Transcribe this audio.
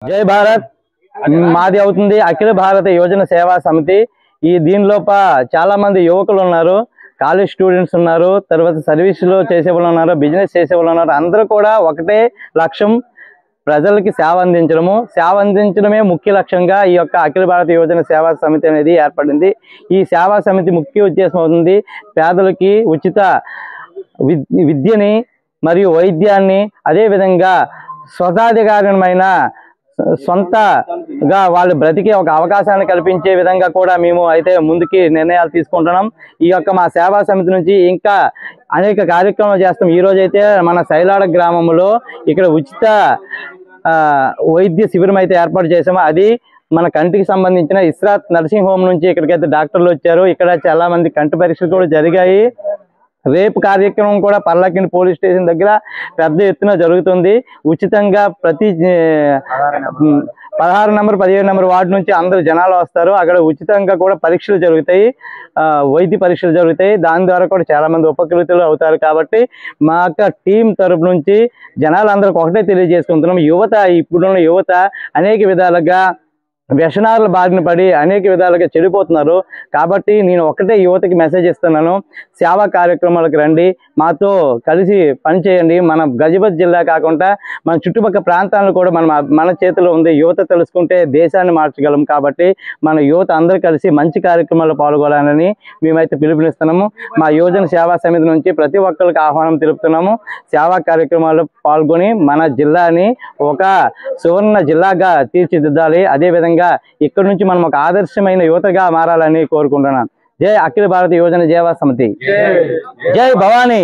జై భారత్ మాది అవుతుంది అఖిల భారత యువజన సేవా సమితి। ఈ దీనిలోప చాలా మంది యువకులు ఉన్నారు, కాలేజ్ స్టూడెంట్స్ ఉన్నారు, తర్వాత సర్వీస్ లో చేసేవాళ్ళు ఉన్నారు, బిజినెస్ చేసేవాళ్ళు ఉన్నారు। అందరూ కూడా ఒకటే లక్ష్యం, ప్రజలకి సేవ అందించడము। సేవ అందించడమే ముఖ్య లక్ష్యంగా ఈ యొక్క అఖిల భారత యువజన సేవా సమితి అనేది ఏర్పడింది। ఈ సేవా సమితి ముఖ్య ఉద్దేశం అవుతుంది పేదలకి ఉచిత విద్యని మరియు వైద్యాన్ని, అదే విధంగా స్వతాధికారమైన సొంతగా వాళ్ళు బ్రతికే ఒక అవకాశాన్ని కల్పించే విధంగా కూడా మేము అయితే ముందుకి నిర్ణయాలు తీసుకుంటున్నాం। ఈ యొక్క మా సేవా సమితి నుంచి ఇంకా అనేక కార్యక్రమాలు చేస్తాం। ఈ రోజు అయితే మన సైలాడ గ్రామంలో ఇక్కడ ఉచిత వైద్య శిబిరం అయితే ఏర్పాటు చేసాము। అది మన కంటికి సంబంధించిన ఇస్రాత్ నర్సింగ్ హోమ్ నుంచి ఇక్కడికైతే డాక్టర్లు వచ్చారు। ఇక్కడ చాలా మంది కంటి పరీక్షలు కూడా జరిగాయి। రేపు కార్యక్రమం కూడా పర్లాకిండి పోలీస్ స్టేషన్ దగ్గర పెద్ద ఎత్తున జరుగుతుంది। ఉచితంగా ప్రతి 16 నంబర్ 17 నంబర్ వార్డు నుంచి అందరు జనాలు వస్తారు। అక్కడ ఉచితంగా కూడా పరీక్షలు జరుగుతాయి, వైద్య పరీక్షలు జరుగుతాయి। దాని ద్వారా కూడా చాలా మంది ఉపకృతులు అవుతారు। కాబట్టి మా యొక్క టీం తరపు నుంచి జనాలందరికీ ఒకటే తెలియజేసుకుంటున్నాం, యువత ఇప్పుడున్న యువత అనేక విధాలుగా వ్యసనాల బారిన పడి అనేక విధాలుగా చెడిపోతున్నారు। కాబట్టి నేను ఒకటే యువతకి మెసేజ్ ఇస్తున్నాను, సేవా కార్యక్రమాలకు రండి, మాతో కలిసి పనిచేయండి। మన గజపతి జిల్లా కాకుండా మన చుట్టుపక్కల ప్రాంతాలను కూడా మన చేతిలో ఉంది। యువత తెలుసుకుంటే దేశాన్ని మార్చగలం। కాబట్టి మన యువత అందరూ కలిసి మంచి కార్యక్రమాల్లో పాల్గొనాలని మేమైతే పిలుపునిస్తున్నాము। మా యువజన సేవా సమితి నుంచి ప్రతి ఒక్కరికి ఆహ్వానం తెలుపుతున్నాము। సేవా కార్యక్రమాల్లో పాల్గొని మన జిల్లాని ఒక సువర్ణ జిల్లాగా తీర్చిదిద్దాలి। అదేవిధంగా ఇక్కడ నుంచి మనం ఒక ఆదర్శమైన యువతగా మారాలని కోరుకుంటున్నాను। జై అఖిల భారత యువజన సేవా సమితి, జై భవానీ।